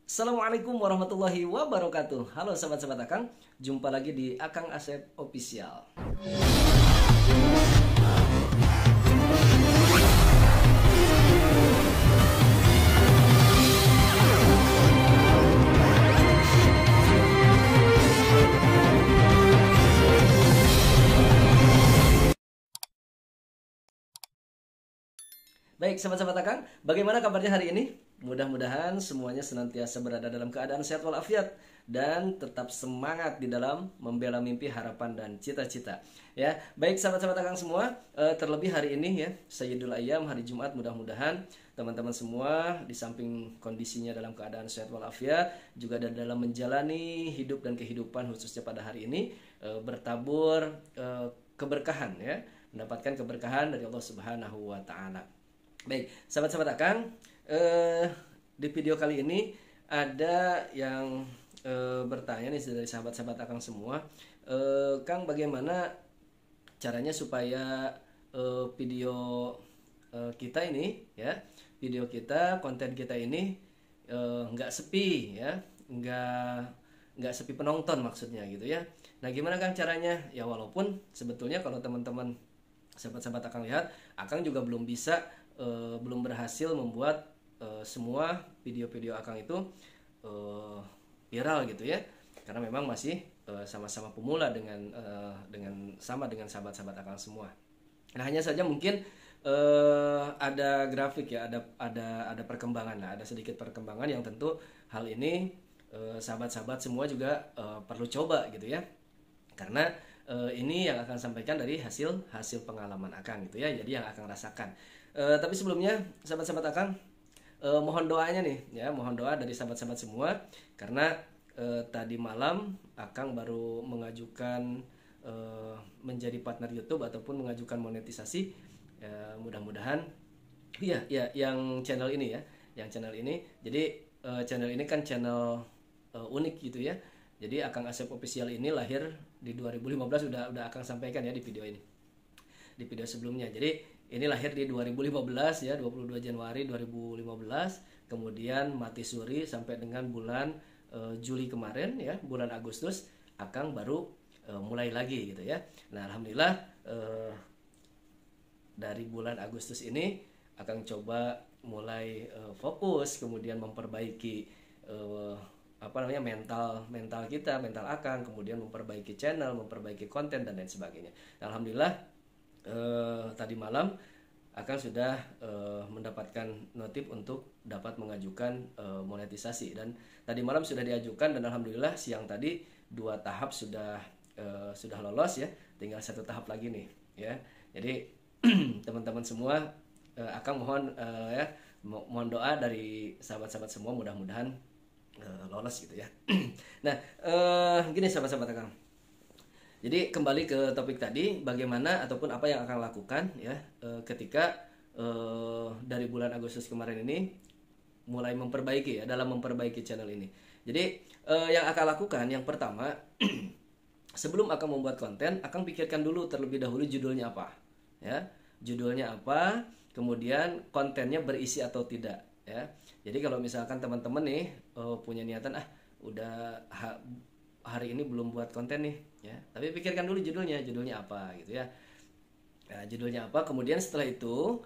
Assalamualaikum warahmatullahi wabarakatuh. Halo sahabat-sahabat Akang, jumpa lagi di Akang Asep Official. Baik, sahabat-sahabat Akang, bagaimana kabarnya hari ini? Mudah-mudahan semuanya senantiasa berada dalam keadaan sehat walafiat dan tetap semangat di dalam membela mimpi, harapan, dan cita-cita. Ya, baik sahabat-sahabat Akang semua, terlebih hari ini ya, Sayyidul Ayyam, hari Jumat, mudah-mudahan teman-teman semua di samping kondisinya dalam keadaan sehat walafiat, juga dalam menjalani hidup dan kehidupan khususnya pada hari ini bertabur keberkahan ya, mendapatkan keberkahan dari Allah Subhanahu wa taala. Baik, sahabat-sahabat Akang, di video kali ini ada yang bertanya nih dari sahabat-sahabat Akang semua, Kang, bagaimana caranya supaya video kita ini ya, konten kita ini nggak sepi ya, nggak sepi penonton maksudnya gitu ya. Nah, gimana Kang caranya? Ya walaupun sebetulnya kalau teman-teman sahabat-sahabat Akang lihat, Akang juga belum berhasil membuat semua video-video Akang itu viral gitu ya, karena memang masih sama-sama pemula dengan sahabat-sahabat Akang semua. Nah, hanya saja mungkin ada grafik ya, ada perkembangan lah, ada sedikit perkembangan yang tentu hal ini sahabat-sahabat semua juga perlu coba gitu ya, karena ini yang akan sampaikan dari hasil pengalaman Akang gitu ya, jadi yang Akang rasakan. Tapi sebelumnya sahabat-sahabat Akang, mohon doanya nih ya, mohon doa dari sahabat-sahabat semua, karena tadi malam Akang baru mengajukan menjadi partner YouTube ataupun mengajukan monetisasi. Mudah-mudahan ya yang channel ini ya, jadi channel ini kan channel unik gitu ya. Jadi Akang Asep Official ini lahir di 2015, udah Akang sampaikan ya di video ini, di video sebelumnya. Jadi ini lahir di 2015 ya, 22 Januari 2015. Kemudian mati suri sampai dengan bulan Juli kemarin ya, bulan Agustus Akang baru mulai lagi gitu ya. Nah, alhamdulillah dari bulan Agustus ini Akang coba mulai fokus, kemudian memperbaiki mental kita, mental Akang, kemudian memperbaiki channel, memperbaiki konten dan lain sebagainya. Nah, alhamdulillah tadi malam Akang sudah mendapatkan notif untuk dapat mengajukan monetisasi, dan tadi malam sudah diajukan, dan alhamdulillah siang tadi 2 tahap sudah lolos ya, tinggal 1 tahap lagi nih ya. Jadi teman-teman semua, Akang mohon doa dari sahabat-sahabat semua, mudah-mudahan lolos gitu ya. Nah, gini sahabat-sahabat Akang. Jadi kembali ke topik tadi, bagaimana ataupun apa yang akan lakukan ya ketika dari bulan Agustus kemarin ini mulai memperbaiki ya, dalam memperbaiki channel ini. Jadi yang akan lakukan yang pertama, sebelum akan membuat konten, akan pikirkan dulu terlebih dahulu judulnya apa ya, judulnya apa, kemudian kontennya berisi atau tidak ya. Jadi kalau misalkan teman-teman nih punya niatan hari ini belum buat konten nih ya, tapi pikirkan dulu judulnya apa gitu ya. Nah, judulnya apa, kemudian setelah itu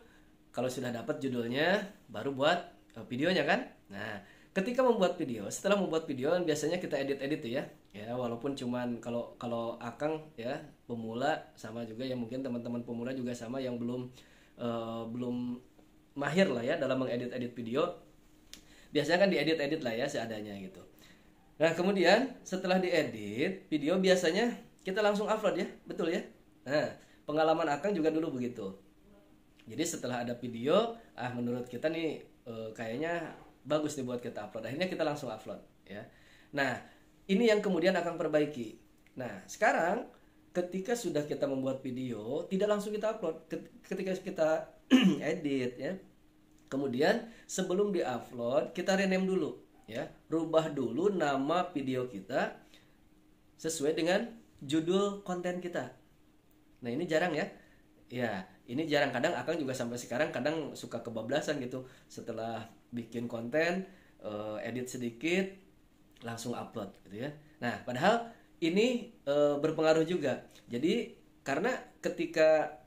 kalau sudah dapat judulnya baru buat videonya kan. Nah, ketika membuat video, setelah membuat video biasanya kita edit tuh ya. Ya, walaupun cuman kalau Akang ya pemula, sama juga yang mungkin teman-teman pemula juga sama yang belum mahir lah ya dalam mengedit video. Biasanya kan diedit lah ya seadanya gitu. Nah, kemudian setelah diedit video biasanya kita langsung upload ya, betul ya. Nah, pengalaman Akang juga dulu begitu. Jadi setelah ada video, menurut kita nih kayaknya bagus nih buat kita upload, akhirnya kita langsung upload ya. Nah, ini yang kemudian Akang perbaiki. Nah, sekarang ketika sudah kita membuat video, tidak langsung kita upload. Ketika kita edit ya, kemudian sebelum di-upload kita rename dulu ya, rubah dulu nama video kita sesuai dengan judul konten kita. Nah, ini jarang ya. Ya, ini jarang. Kadang Akang juga sampai sekarang kadang suka kebablasan gitu. Setelah bikin konten edit sedikit langsung upload gitu ya. Nah, padahal ini berpengaruh juga. Jadi karena ketika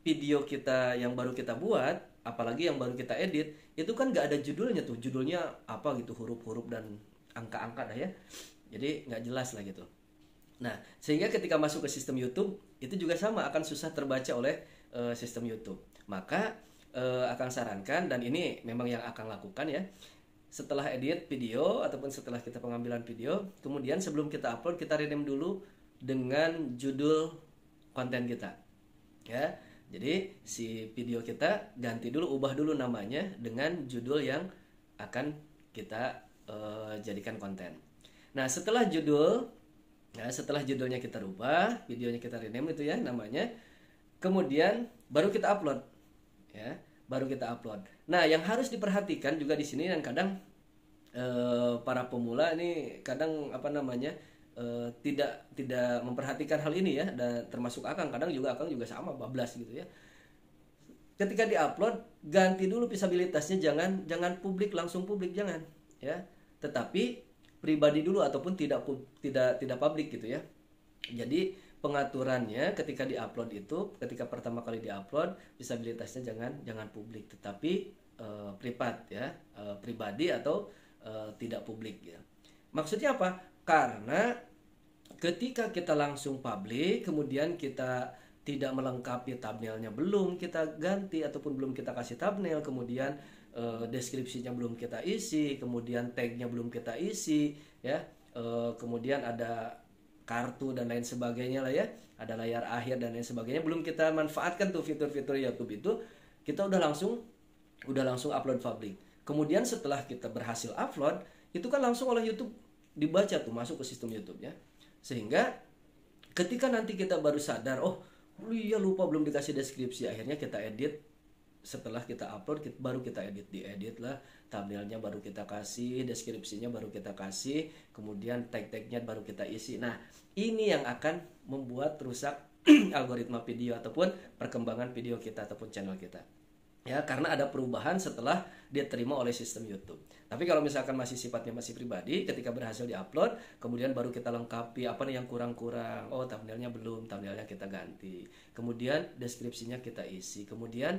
video kita yang baru kita buat, apalagi yang baru kita edit, itu kan nggak ada judulnya tuh, judulnya apa gitu, huruf-huruf dan angka-angka dah ya. Jadi nggak jelas lah gitu. Nah, sehingga ketika masuk ke sistem YouTube itu juga sama, akan susah terbaca oleh sistem YouTube. Maka akan sarankan, dan ini memang yang akan lakukan ya, setelah edit video ataupun setelah kita pengambilan video, kemudian sebelum kita upload kita rename dulu dengan judul konten kita ya. Jadi si video kita ganti dulu, ubah dulu namanya dengan judul yang akan kita jadikan konten. Nah, setelah judulnya kita rubah, videonya kita rename itu ya namanya, kemudian baru kita upload ya, baru kita upload. Nah, yang harus diperhatikan juga di sini, dan kadang para pemula ini kadang tidak memperhatikan hal ini ya, dan termasuk Akang juga sama bablas gitu ya. Ketika diupload, ganti dulu visabilitasnya, jangan publik, langsung publik jangan ya, tetapi pribadi dulu ataupun tidak publik gitu ya. Jadi pengaturannya ketika diupload itu, ketika pertama kali diupload, visabilitasnya jangan publik, tetapi privat ya, pribadi atau tidak publik ya. Maksudnya apa? Karena ketika kita langsung publik, kemudian kita tidak melengkapi thumbnailnya, belum kita ganti ataupun belum kita kasih thumbnail, kemudian deskripsinya belum kita isi, kemudian tagnya belum kita isi ya, kemudian ada kartu dan lain sebagainya lah ya, ada layar akhir dan lain sebagainya, belum kita manfaatkan tuh fitur-fitur YouTube itu, kita udah langsung upload publik. Kemudian setelah kita berhasil upload, itu kan langsung oleh YouTube dibaca tuh, masuk ke sistem YouTube ya. Sehingga ketika nanti kita baru sadar, oh iya lupa belum dikasih deskripsi, akhirnya kita edit. Setelah kita upload, baru kita diedit lah, thumbnailnya baru kita kasih, deskripsinya baru kita kasih, kemudian tag-tagnya baru kita isi. Nah, ini yang akan membuat rusak algoritma video ataupun perkembangan video kita ataupun channel kita ya, karena ada perubahan setelah diterima oleh sistem YouTube. Tapi kalau misalkan masih sifatnya masih pribadi, ketika berhasil diupload, kemudian baru kita lengkapi apa nih yang kurang-kurang. Oh, thumbnailnya belum, thumbnailnya kita ganti. Kemudian deskripsinya kita isi. Kemudian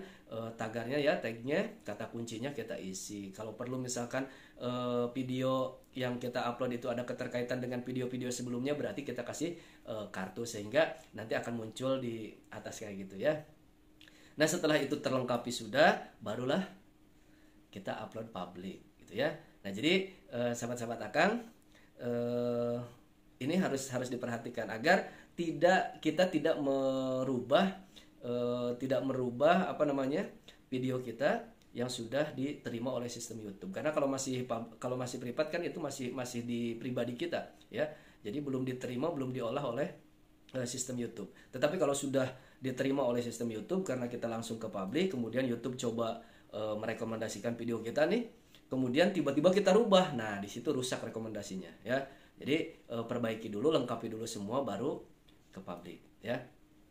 tagarnya ya, tagnya, kata kuncinya kita isi. Kalau perlu misalkan video yang kita upload itu ada keterkaitan dengan video-video sebelumnya, berarti kita kasih kartu sehingga nanti akan muncul di atas kayak gitu ya. Nah, setelah itu terlengkapi sudah, barulah kita upload publik gitu ya. Nah, jadi sahabat-sahabat Akang, ini harus diperhatikan agar kita tidak merubah video kita yang sudah diterima oleh sistem YouTube. Karena kalau masih privat kan itu masih di pribadi kita ya. Jadi belum diterima, belum diolah oleh sistem YouTube. Tetapi kalau sudah diterima oleh sistem YouTube karena kita langsung ke publik, kemudian YouTube coba merekomendasikan video kita nih, kemudian tiba-tiba kita rubah, nah di situ rusak rekomendasinya ya. Jadi perbaiki dulu, lengkapi dulu semua, baru ke publik ya.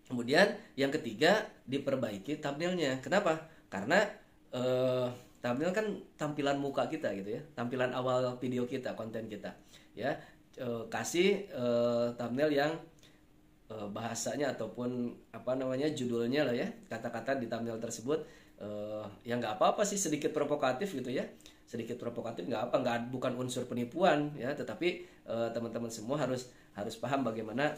Kemudian yang ketiga, diperbaiki thumbnailnya. Kenapa? Karena thumbnail kan tampilan muka kita gitu ya, tampilan awal video kita, konten kita ya. Kasih thumbnail yang bahasanya ataupun judulnya lah ya, kata-kata di thumbnail tersebut yang nggak apa-apa sih, sedikit provokatif gitu ya, sedikit provokatif bukan unsur penipuan ya, tetapi teman-teman semua harus paham bagaimana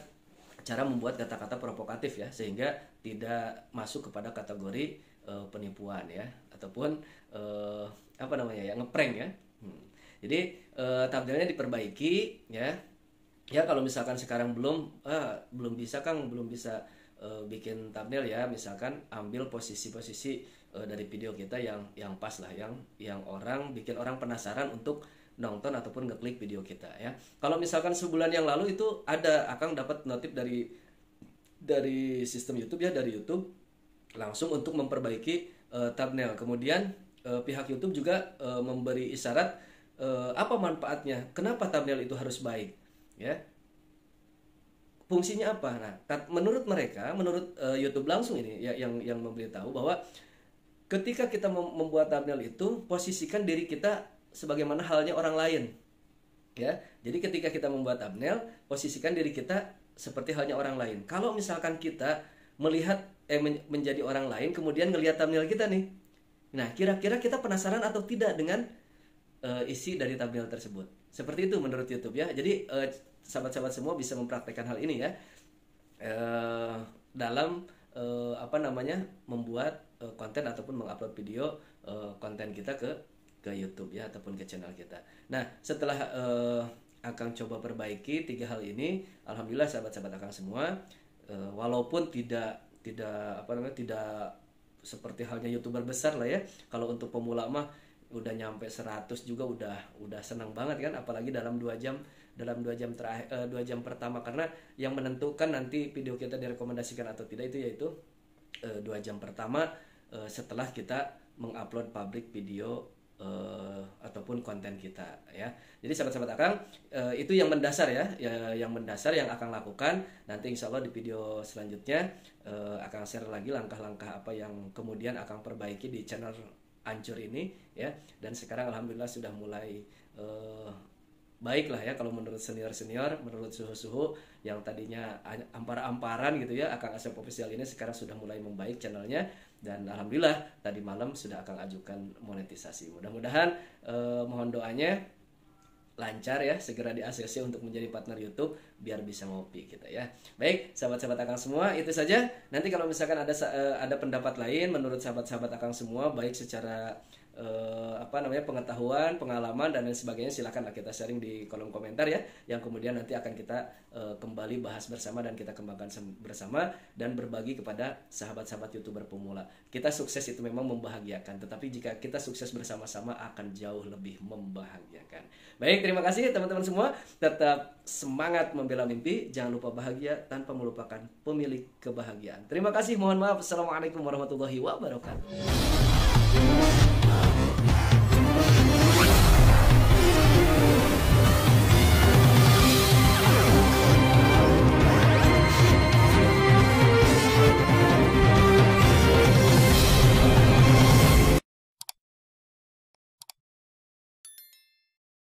cara membuat kata-kata provokatif ya, sehingga tidak masuk kepada kategori penipuan ya, ataupun ngeprank ya. Jadi thumbnailnya diperbaiki ya. Ya, kalau misalkan sekarang belum bisa Kang, belum bisa bikin thumbnail ya, misalkan ambil posisi-posisi dari video kita yang pas lah, yang bikin orang penasaran untuk nonton ataupun ngeklik video kita ya. Kalau misalkan sebulan yang lalu itu Akang dapat notif dari sistem YouTube ya, dari YouTube langsung untuk memperbaiki thumbnail. Kemudian pihak YouTube juga memberi isyarat apa manfaatnya, kenapa thumbnail itu harus baik ya, fungsinya apa. Nah, menurut YouTube langsung ini ya, yang memberitahu bahwa ketika kita membuat thumbnail itu, posisikan diri kita sebagaimana halnya orang lain. Ya, jadi ketika kita membuat thumbnail, posisikan diri kita seperti halnya orang lain. Kalau misalkan kita melihat menjadi orang lain, kemudian ngelihat thumbnail kita nih, nah kira-kira kita penasaran atau tidak dengan isi dari thumbnail tersebut. Seperti itu menurut YouTube ya. Jadi sahabat-sahabat semua bisa mempraktekkan hal ini ya, dalam membuat konten ataupun mengupload video konten kita ke YouTube ya, ataupun ke channel kita. Nah, setelah Akang coba perbaiki 3 hal ini, alhamdulillah sahabat-sahabat Akang semua, walaupun tidak seperti halnya YouTuber besar lah ya. Kalau untuk pemula mah udah nyampe 100 juga udah senang banget kan, apalagi dalam 2 jam terakhir, 2 jam pertama, karena yang menentukan nanti video kita direkomendasikan atau tidak itu yaitu 2 jam pertama setelah kita mengupload public video ataupun konten kita ya. Jadi sahabat-sahabat Akang, itu yang mendasar ya, yang mendasar yang Akang lakukan. Nanti insya Allah di video selanjutnya Akang share lagi langkah-langkah apa yang kemudian Akang perbaiki di channel Ancur ini ya. Dan sekarang alhamdulillah sudah mulai baik lah ya, kalau menurut senior-senior, menurut suhu-suhu yang tadinya ampar-amparan gitu ya, Akang Asep Official ini sekarang sudah mulai membaik channelnya. Dan alhamdulillah tadi malam sudah Akang ajukan monetisasi. Mudah-mudahan mohon doanya lancar ya, segera di ACC untuk menjadi partner YouTube biar bisa ngopi kita ya. Baik, sahabat-sahabat Akang semua, itu saja. Nanti kalau misalkan ada pendapat lain menurut sahabat-sahabat Akang semua, baik secara pengetahuan, pengalaman dan lain sebagainya, silakan kita sharing di kolom komentar ya, yang kemudian nanti akan kita kembali bahas bersama dan kita kembangkan bersama dan berbagi kepada sahabat-sahabat YouTuber pemula. Kita sukses itu memang membahagiakan, tetapi jika kita sukses bersama-sama akan jauh lebih membahagiakan. Baik, terima kasih teman-teman semua, tetap semangat membela mimpi, jangan lupa bahagia tanpa melupakan pemilik kebahagiaan. Terima kasih, mohon maaf. Assalamualaikum warahmatullahi wabarakatuh.